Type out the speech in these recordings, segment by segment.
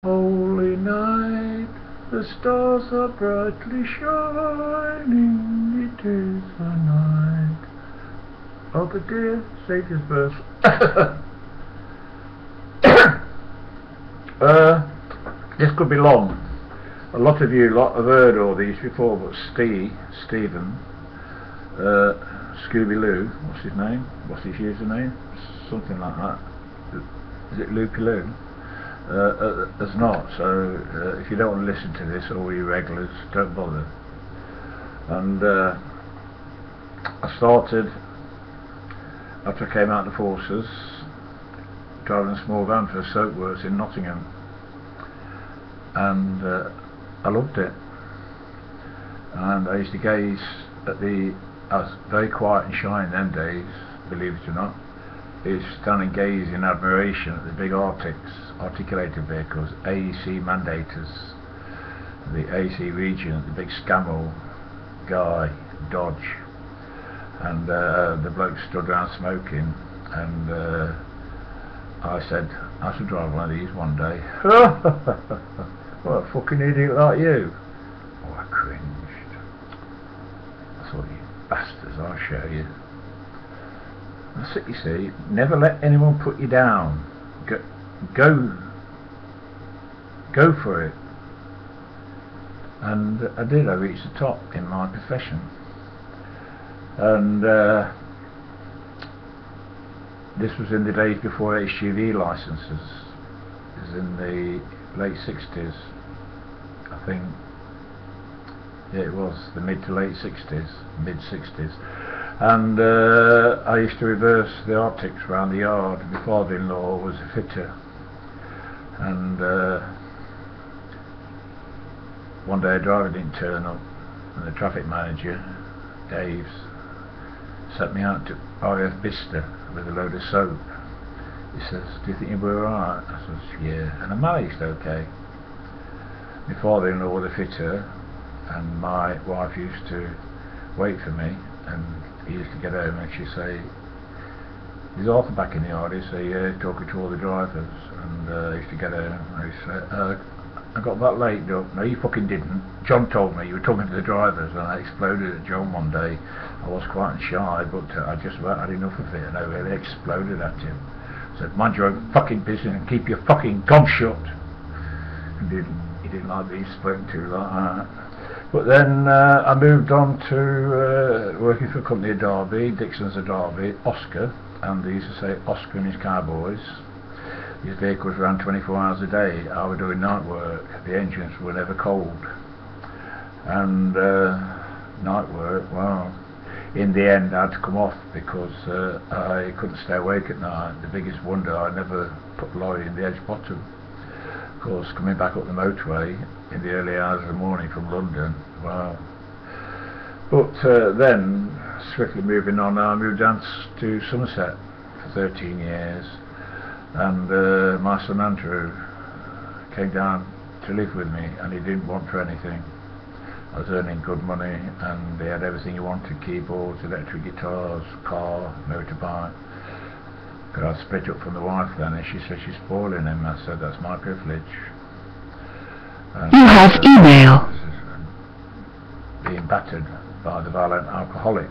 Holy night, the stars are brightly shining, it is a night of the dear Saviour's birth. This could be long. A lot of you have heard all these before, but Stephen, Scooby-Loo, what's his name? What's his username? Something like that. Is it Loopy-Loo? Has not, so if you don't want to listen to this, all you regulars, don't bother. And I started, after I came out of the forces, driving a small van for soapworks in Nottingham, and I loved it. And I used to gaze at I was very quiet and shy in them days, believe it or not. I used to stand and gaze in admiration at the big articulated vehicles, AEC mandators, the AEC region, the big Scamel guy, Dodge, and the bloke stood around smoking, and I said, I should drive one of these one day. What a fucking idiot like you. Oh, I cringed. I thought, you bastards, I'll show you. That's it, you see. Never let anyone put you down. Go for it. And I did. I reached the top in my profession. And this was in the days before HGV licenses. It was in the late 60s, I think. Yeah, it was the mid to late 60s, mid 60s. And I used to reverse the Arctics around the yard. My father-in-law was a fitter, and one day a driver didn't turn up, and the traffic manager, Dave, sent me out to RAF Bicester with a load of soap. He says, do you think you'll be alright? I says, yeah. And I managed okay. My father-in-law was a fitter, and my wife used to wait for me, and he used to get home and she'd say, is Arthur back in the yard? He'd say, yeah, talking to all the drivers. And I used to get home and he'd say, I got that late, no you fucking didn't. John told me you were talking to the drivers. And I exploded at John one day. I was quite shy, but I just about had enough of it, and I really exploded at him. I said, mind your own fucking business and keep your fucking gob shut. He didn't like being spoken to like that. But then I moved on to working for a company at Derby, Dixon's of Derby, Oscar, and they used to say Oscar and his cowboys. These vehicles ran 24 hours a day. I was doing night work. The engines were never cold. And night work, well, in the end I had to come off because I couldn't stay awake at night. The biggest wonder, I never put the lorry in the edge bottom. Of course, coming back up the motorway in the early hours of the morning from London, wow. But then, swiftly moving on, I moved down to Somerset for 13 years, and my son Andrew came down to live with me, and he didn't want for anything. I was earning good money, and he had everything he wanted: keyboards, electric guitars, car, motorbike. But I split up from the wife then, and she said she's spoiling him. I said, that's my privilege. And you have email. Being battered by the violent alcoholic.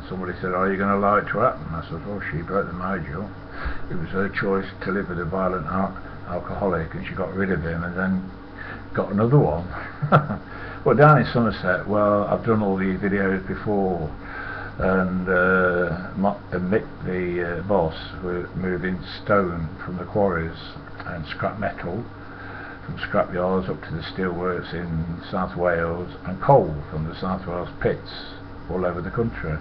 Somebody said, are you going to allow it to happen? I said, well, she broke the marriage up. It was her choice to live with a violent alcoholic, and she got rid of him and then got another one. Well, down in Somerset, well, I've done all these videos before, and Mick, the boss, were moving stone from the quarries and scrap metal from scrap yards up to the steelworks in South Wales, and coal from the South Wales pits all over the country.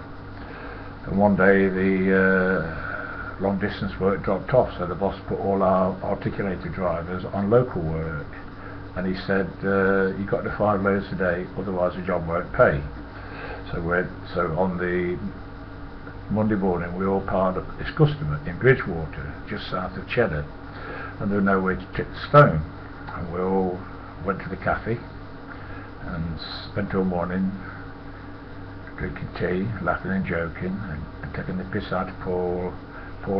And one day the long distance work dropped off, so the boss put all our articulated drivers on local work, and he said, you've got to 5 loads a day, otherwise the job won't pay. So on the Monday morning we all piled up this customer in Bridgewater, just south of Cheddar, and there was no way to tip the stone. And we all went to the cafe and spent all morning drinking tea, laughing and joking, and taking the piss out of poor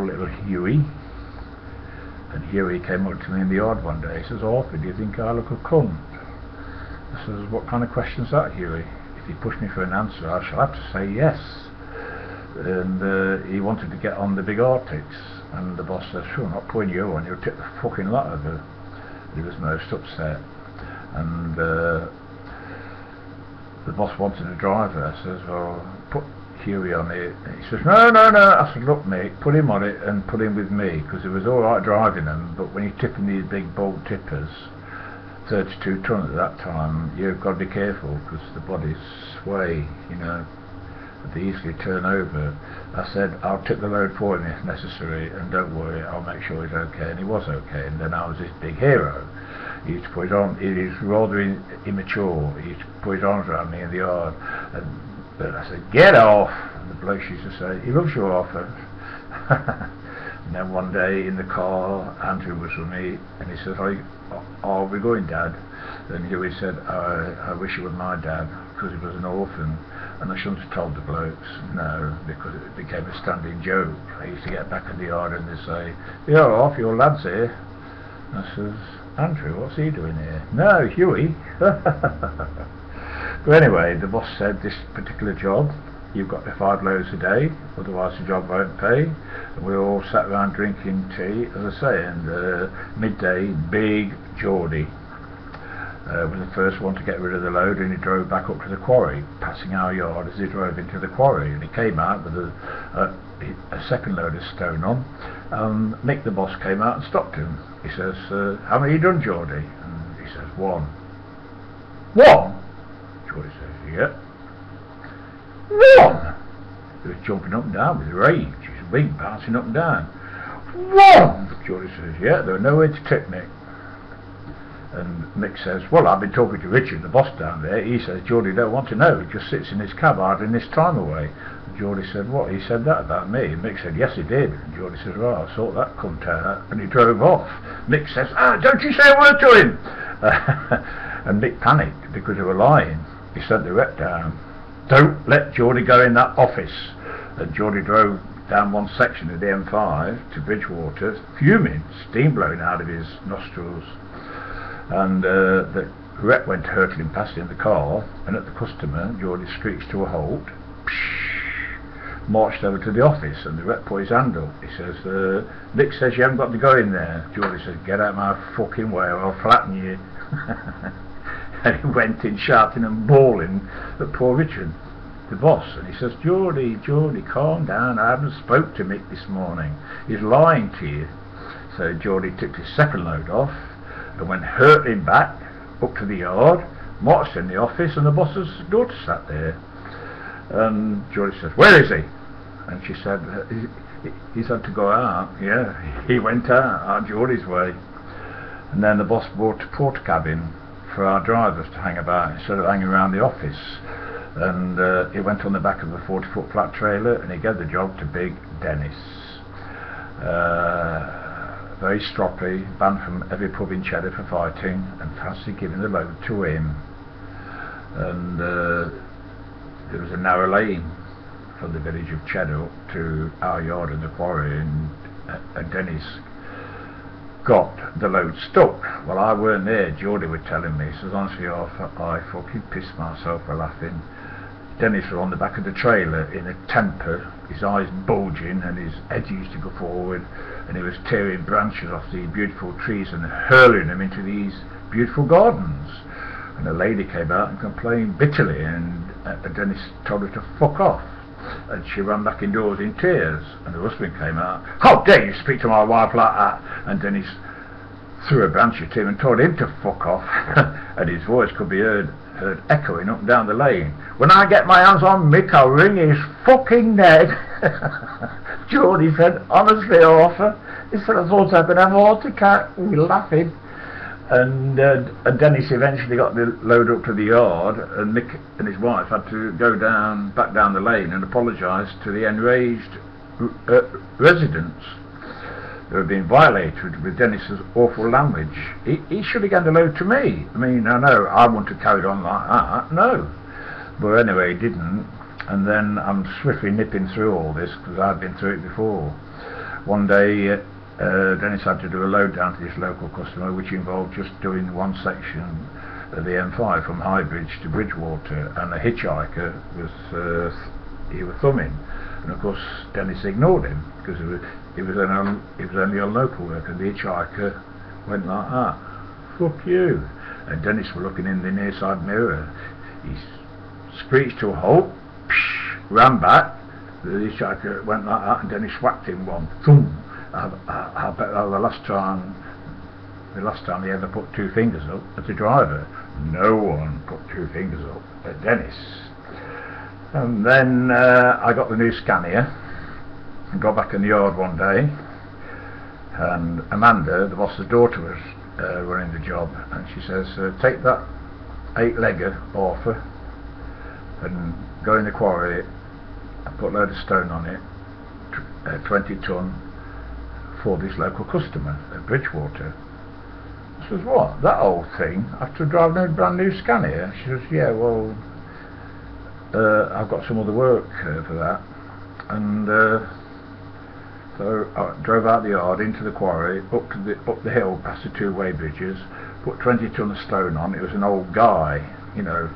little Huey. And Huey came up to me in the yard one day. He says, "Arthur, do you think I look a cunt?" I says, "What kind of question's that, Huey? If you push me for an answer, I shall have to say yes." And he wanted to get on the big arctics, and the boss says, "Sure, I'm not putting you on, you'll tip the fucking lot over." He was most upset, and the boss wanted a driver. I says, "Well, put Huey on it." He says, "No, no, no." I said, "Look, mate, put him on it and put him with me, because it was alright driving them, but when you're tipping these big bolt tippers, 32 ton at that time, you've got to be careful, because the bodies sway, you know, they easily turn over." I said, "I'll tip the load for him if necessary, and don't worry, I'll make sure he's okay." And he was okay, and then I was this big hero. He used to put his arm, he was rather immature, he used to put his arms around me in the yard, but I said, "Get off!" And the bloke used to say, "He loves you, Arthur." And then one day in the car, Andrew was with me, and he says, "Are we going, Dad?" And Huey said, I wish you were my dad, because he was an orphan." And I shouldn't have told the blokes, no, because it became a standing joke. I used to get back in the yard and they'd say, "Yeah, off, your lad's here." I says, "Andrew, what's he doing here?" "No, Huey." But anyway, the boss said, "This particular job, you've got to 5 loads a day, otherwise the job won't pay." And we all sat around drinking tea, as I say, and midday, big Geordie was the first one to get rid of the load, and he drove back up to the quarry, passing our yard as he drove into the quarry, and he came out with a second load of stone on. Mick the boss came out and stopped him. He says, "How many you done, Geordie?" And he says, "1." "One?" Geordie says, "Yeah." "One?" He was jumping up and down with rage, his wing bouncing up and down. "One?" Geordie says, "Yeah, there were nowhere to tip, Mick." And Mick says, "Well, I've been talking to Richard, the boss down there. He says Geordie don't want to know. He just sits in his cab idling his time away." And Geordie said, "What? He said that about me?" And Mick said, "Yes, he did." And Geordie says, "Well, I'll sort that cunt out." And he drove off. Mick says, "Don't you say a word to him." And Mick panicked because they were lying. He sent the rep down. "Don't let Geordie go in that office." And Geordie drove down one section of the M5 to Bridgewater, fuming, steam blowing out of his nostrils. And the rep went hurtling past in the car, and at the customer, Geordie screeched to a halt, marched over to the office, and the rep put his hand up. He says, "Mick says you haven't got to go in there." Geordie says, "Get out of my fucking way or I'll flatten you." And he went in shouting and bawling at poor Richard, the boss, and he says, Geordie, calm down, I haven't spoke to Mick this morning, he's lying to you." So Geordie took his second load off and went hurtling back up to the yard, marched in the office, and the boss's daughter sat there. And Geordie says, "Where is he?" And she said, he's had to go out." Yeah, he went out Geordie's way. And then the boss brought a porter cabin for our drivers to hang about instead of hanging around the office. And he went on the back of a 40-foot flat trailer, and he gave the job to Big Dennis. Very stroppy, banned from every pub in Cheddar for fighting, and fancied giving the load to him. And there was a narrow lane from the village of Cheddar up to our yard in the quarry, and Dennis got the load stuck. Well, I weren't there. Geordie was telling me. He says, "Honestly, I fucking pissed myself for laughing." Dennis was on the back of the trailer in a temper, his eyes bulging and his head used to go forward, and he was tearing branches off these beautiful trees and hurling them into these beautiful gardens. And a lady came out and complained bitterly, and Dennis told her to fuck off, and she ran back indoors in tears. And the husband came out. "How dare you speak to my wife like that?" And Dennis threw a branch at him and told him to fuck off. And his voice could be heard echoing up and down the lane. "When I get my hands on Mick, I'll wring his fucking neck." Geordie said, "Honestly, Arthur," he said, "I thought I'd been having a heart attack." We were laughing. And Dennis eventually got the load up to the yard, and Mick and his wife had to go back down the lane and apologise to the enraged residents who had been violated with Dennis's awful language. He should have given the load to me. I mean, I know I wouldn't have carried on like that, no. But anyway, he didn't. And then I'm swiftly nipping through all this because I've been through it before. One day Dennis had to do a load down to this local customer, which involved just doing one section of the M5 from Highbridge to Bridgewater, and a hitchhiker was he was thumbing, and of course Dennis ignored him because he was only on local work, and the hitchhiker went like that. Fuck you. And Dennis was looking in the near side mirror. He screeched to a halt, ran back. The hitchhiker went like that, and Dennis whacked him one. Thump. I bet that the last time he ever put two fingers up as a driver. No one put two fingers up at Dennis. And then I got the new Scania and got back in the yard one day, and Amanda, the boss's daughter, was running the job, and she says, take that 8-legger off her and go in the quarry and put a load of stone on it, 20 ton, for this local customer at Bridgewater. I says, what, that old thing, after driving a brand new Scania? She says, yeah, well, I've got some other work for that. And so I drove out the yard into the quarry, up the hill past the two-way bridges, put 20 ton of stone on. It was an old guy, you know,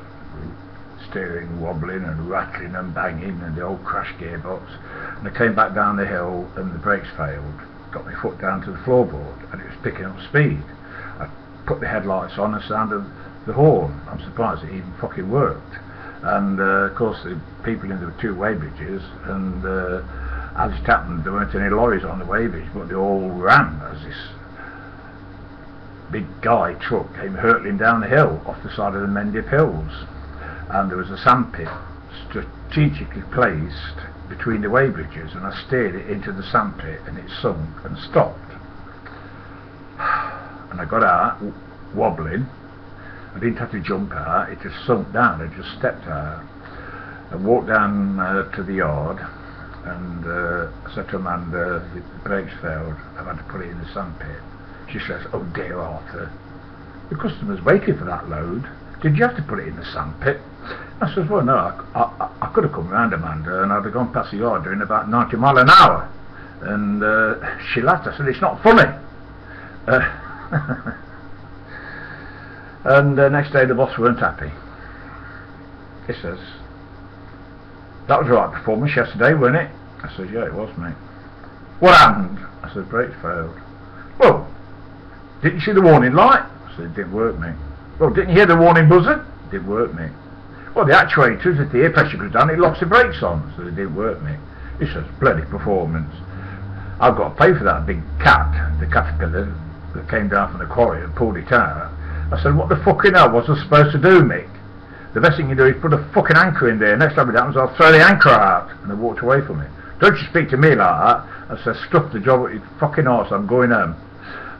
steering wobbling and rattling and banging, and the old crash gearbox. And I came back down the hill and the brakes failed. Got my foot down to the floorboard and it was picking up speed. I put the headlights on and sounded the horn. I'm surprised it even fucking worked. And of course the people in the two-way bridges, and as it happened there weren't any lorries on the weighbridge, but they all ran as this big guy truck came hurtling down the hill off the side of the Mendip Hills, and there was a sandpit strategically placed between the weighbridges, and I steered it into the sandpit and it sunk and stopped. And I got out wobbling. I didn't have to jump out, it just sunk down. I just stepped out and walked down to the yard, and I said to Amanda, the brakes failed, I've had to put it in the sandpit. She says, oh dear Arthur, the customer's waiting for that load, did you have to put it in the sandpit? I says, well no, I could have come round, Amanda, and I'd have gone past the yard doing about 90 miles an hour. And she laughed. I said, it's not funny. And next day the boss weren't happy. He says, that was the right performance yesterday, wasn't it? I said, yeah, it was, mate. What happened? I said, brakes failed. Well, didn't you see the warning light? I said, it didn't work, mate. Well, didn't you hear the warning buzzer? It didn't work, mate. Well, the actuators, if the air pressure goes down, it locks the brakes on. So it didn't work, mate. He says, bloody performance. I've got to pay for that big cat, the caterpillar that came down from the quarry and pulled it out. I said, what the fucking hell was I supposed to do, Mick? The best thing you do is put a fucking anchor in there. Next time it happens, I'll throw the anchor out. And they walked away from it. Don't you speak to me like that. I said, stuff the job at your fucking arse, I'm going home.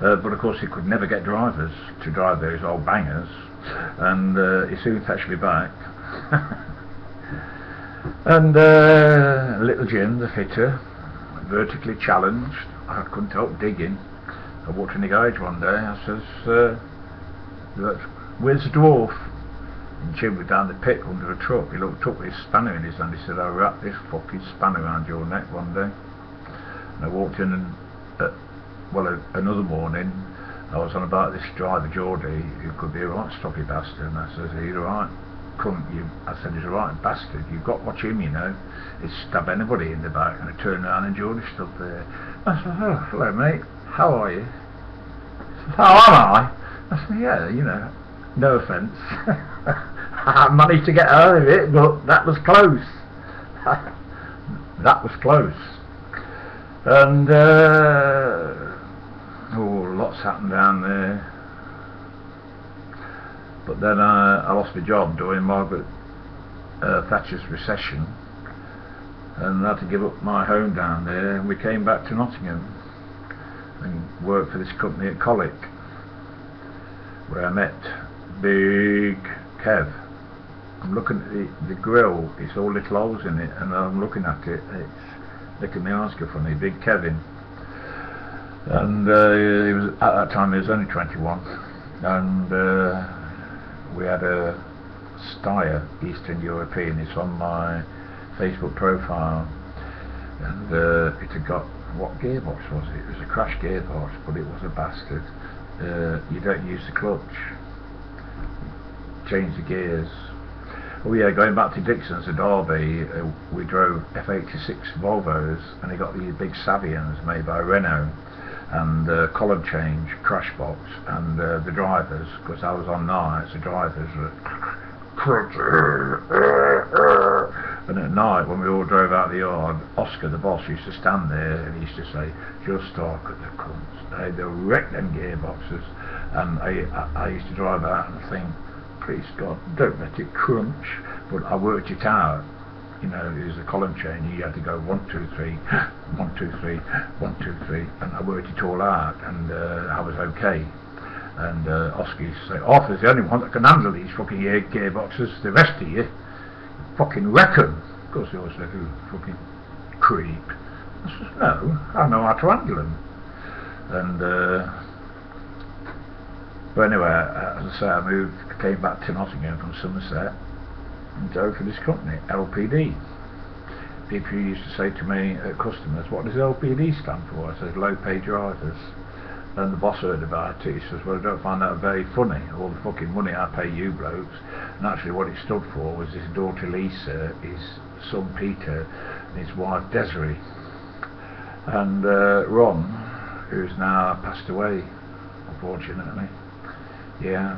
But of course he could never get drivers to drive those old bangers, and he soon fetched me back. And little Jim, the fitter, vertically challenged, I couldn't help digging. I walked in the garage one day, I says, where's the dwarf? And Jim was down the pit under a truck. He looked up with his spanner in his hand. He said, I'll wrap this fucking spanner around your neck one day. And I walked in, and another morning I was on about this driver Geordie, who could be a right stroppy bastard, and I said, he's a right cunt. I said, he's a right bastard, you've got to watch him, you know, he'd stab anybody in the back. And I turned around and Geordie stood there. I said, oh, hello mate, how are you? He said, how am I? I said, yeah, you know, no offence. I managed to get out of it, but that was close. That was close. And lots happened down there. But then I lost my job during Margaret Thatcher's recession, and I had to give up my home down there, and we came back to Nottingham and worked for this company at Colic, where I met Big Kev. I'm looking at the grill, it's all little holes in it, and I'm looking at it, it's making my eyes go funny. Big Kevin. And he was, at that time he was only 21, and we had a Steyr Eastern European. It's on my Facebook profile, and it had got what gearbox was it? It was a crash gearbox, but it was a bastard. You don't use the clutch. Change the gears. Oh yeah, going back to Dixon's at Derby, we drove F86 Volvos, and they got these big Savians made by Renault, and column change, crash box, and the drivers, because I was on nights, the drivers were and at night when we all drove out the yard, Oscar the boss used to stand there and he used to say, just talk at the cunts, they'll wreck them gearboxes. And I used to drive out and think, please God, don't let it crunch. But I worked it out. You know, it was a column chain, you had to go 1, 2, 3, 1, 2, 3, 1, 2, 3, and I worked it all out, and I was okay. And Oscar used to say, Arthur's the only one that can handle these fucking gearboxes, the rest of you fucking wreck 'em. Of course they always said, you fucking creep. I said, no, I know how to handle them. And but anyway, as I say, I came back to Nottingham from Somerset and drove for this company, LPD. People used to say to me, customers, what does LPD stand for? I said, low paid drivers. And the boss heard about it. He says, well, I don't find that very funny, all the fucking money I pay you blokes. And actually what it stood for was his daughter Lisa, his son Peter, and his wife Desiree. And Ron, who's now passed away, unfortunately. Yeah.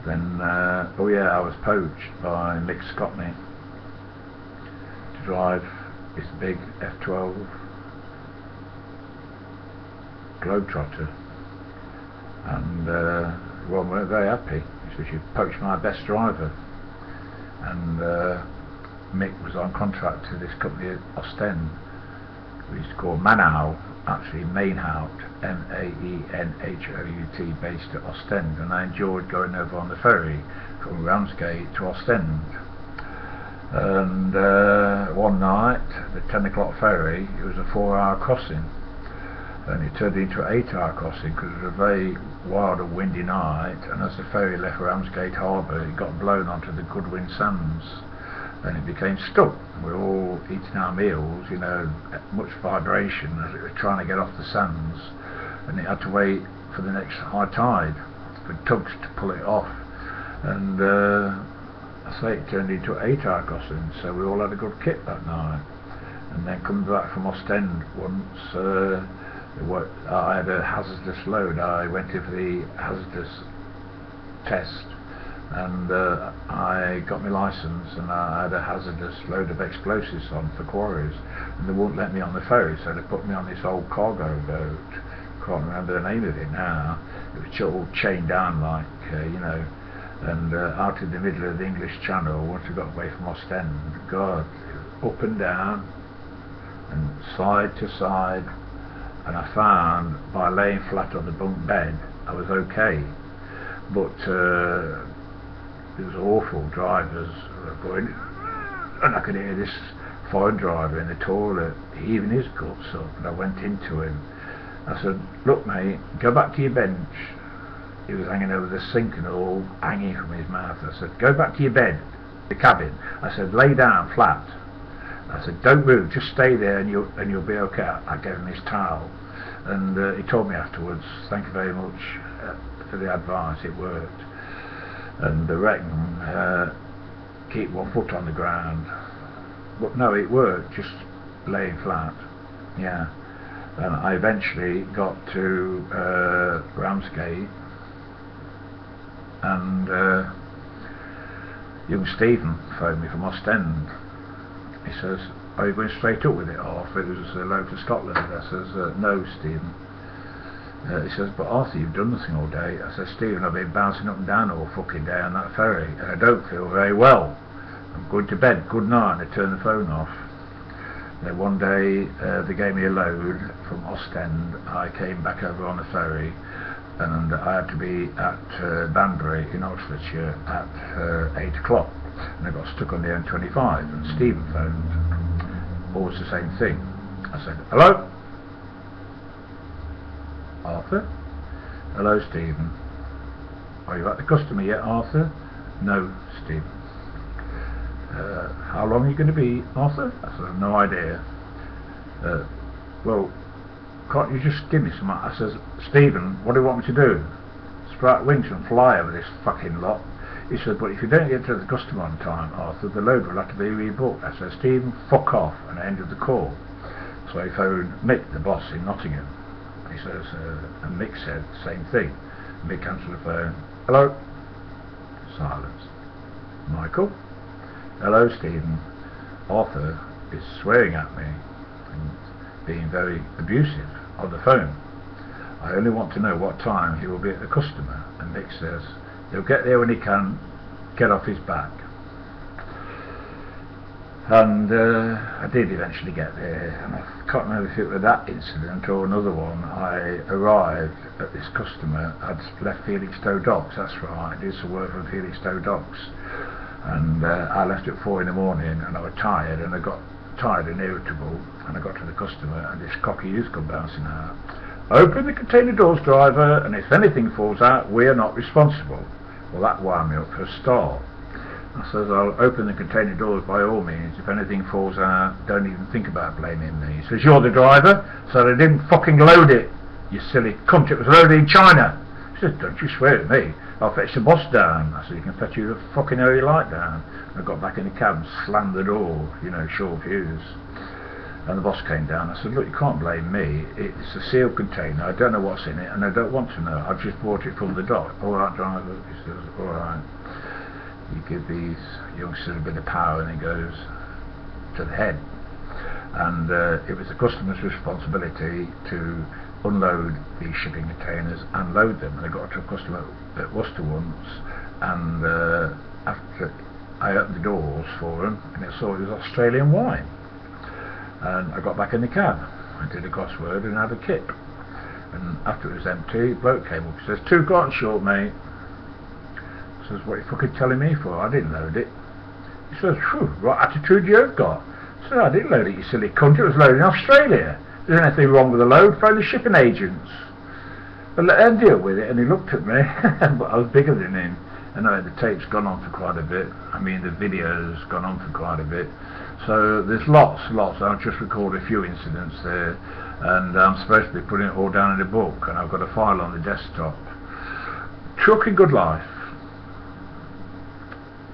Then, oh yeah, I was poached by Mick Scottney to drive his big F12 Globetrotter, and Ron weren't very happy. He said, you poached my best driver. And Mick was on contract to this company at Ostend, we used to call Manhout, actually Mainhout, M-A-E-N-H-O-U-T, based at Ostend, and I enjoyed going over on the ferry from Ramsgate to Ostend. And one night, the 10 o'clock ferry, it was a 4-hour crossing, and it turned into an 8-hour crossing because it was a very wild and windy night, and as the ferry left Ramsgate Harbour, it got blown onto the Goodwin Sands and it became stuck. We were all eating our meals, you know, much vibration as it was trying to get off the sands, and it had to wait for the next high tide for tugs to pull it off. And I say it turned into an 8-hour crossing, so we all had a good kip that night. And then coming back from Ostend once, I had a hazardous load. I went in for the hazardous test, and I got my licence, and I had a hazardous load of explosives on for quarries, and they wouldn't let me on the ferry, so they put me on this old cargo boat. Can't remember the name of it now. It was all chained down like, you know, and out in the middle of the English Channel. Once we got away from Ostend, God, up and down and side to side, and I found by laying flat on the bunk bed I was okay, but it was awful. Drivers were going, and I could hear this foreign driver in the toilet heaving his guts up, and I went into him. I said, look mate, go back to your bench. He was hanging over the sink and all hanging from his mouth. I said, go back to your bed, the cabin. I said, lay down flat. I said, don't move, just stay there and you'll be okay. I gave him his towel, and he told me afterwards, thank you very much for the advice, it worked. And I reckon keep one foot on the ground. But no, it worked, just laying flat. Yeah. And I eventually got to Ramsgate, and young Stephen phoned me from Ostend. He says, are you going straight up with it, Arthur? It was a load to Scotland. I says, no, Stephen. He says, but Arthur, you've done nothing all day. I says, Stephen, I've been bouncing up and down all fucking day on that ferry, and I don't feel very well. I'm going to bed, good night, and I turned the phone off. Then one day, they gave me a load from Ostend. I came back over on the ferry, and I had to be at Banbury in Oxfordshire at 8 o'clock. And I got stuck on the M25, and Stephen phoned. Always the same thing. I said, hello? Arthur? Hello, Stephen. Are you at the customer yet, Arthur? No, Stephen. How long are you going to be, Arthur? I said, no idea. well, can't you just give me some? I says, Stephen, what do you want me to do? Sprout wings and fly over this fucking lot. He said, but if you don't get to the customer on time, Arthur, the load will have to be rebooked. I said, Stephen, fuck off, and I ended the call. So he phoned Mick, the boss in Nottingham. He says, and Mick said the same thing. Mick answered the phone. Hello? Silence. Michael? Hello, Stephen. Arthur is swearing at me and being very abusive on the phone. I only want to know what time he will be at the customer. And Mick says, he'll get there when he can, get off his back. And I did eventually get there, and I can't remember if it was that incident or another one. I arrived at this customer. I'd left Felixstowe Docks, that's right, I did some work for Felixstowe Docks, and I left at 4 in the morning, and I was tired, and I got tired and irritable, and I got to the customer, and this cocky youth come bouncing out. Open the container doors, driver, and if anything falls out, we are not responsible. Well, that wound me up for a start. I says, I'll open the container doors by all means. If anything falls out, don't even think about blaming me. He says, you're the driver? So they didn't fucking load it, you silly cunt. It was loaded in China. He says, don't you swear at me. I'll fetch the boss down. I said, you can fetch you the fucking hell you like down. I got back in the cab and slammed the door, you know, short fuse. And the boss came down. I said, look, you can't blame me. It's a sealed container. I don't know what's in it, and I don't want to know. I've just bought it from the dock. All right, driver. He says, all right. You give these youngsters a bit of power, and it goes to the head. And it was the customer's responsibility to unload these shipping containers and load them. And I got to a customer at Worcester once, and after I opened the doors for them, and I saw it was Australian wine. And I got back in the cab, I did a crossword and had a kip, and after it was empty, the bloke came up. He says, 2 cartons short, mate. I says, what are you fucking telling me for? I didn't load it. He says, phew, what attitude you've got. I said, I didn't load it, you silly cunt. It was loaded in Australia. There's anything wrong with the load, phone the shipping agents. But let them deal with it. And he looked at me, but I was bigger than him. And the tape's gone on for quite a bit. I mean, the video's gone on for quite a bit. So there's lots. I've just recorded a few incidents there, and I'm supposed to be putting it all down in a book, and I've got a file on the desktop. Trucking Good Life.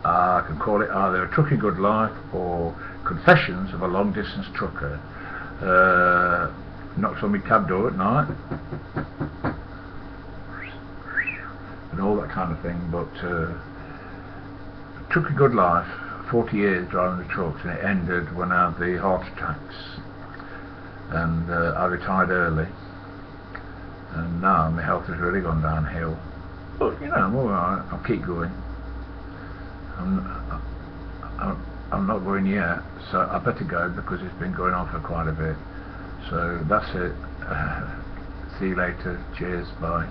I can call it either A Trucking Good Life or Confessions of a Long Distance Trucker. Knocks on my cab door at night and all that kind of thing, but Trucking Good Life. 40 years driving the trucks, and it ended when I had the heart attacks, and I retired early, and now my health has really gone downhill, but you know, I'm alright. I'll keep going. I'm not going yet, so I better go because it's been going on for quite a bit. So that's it. See you later. Cheers. Bye.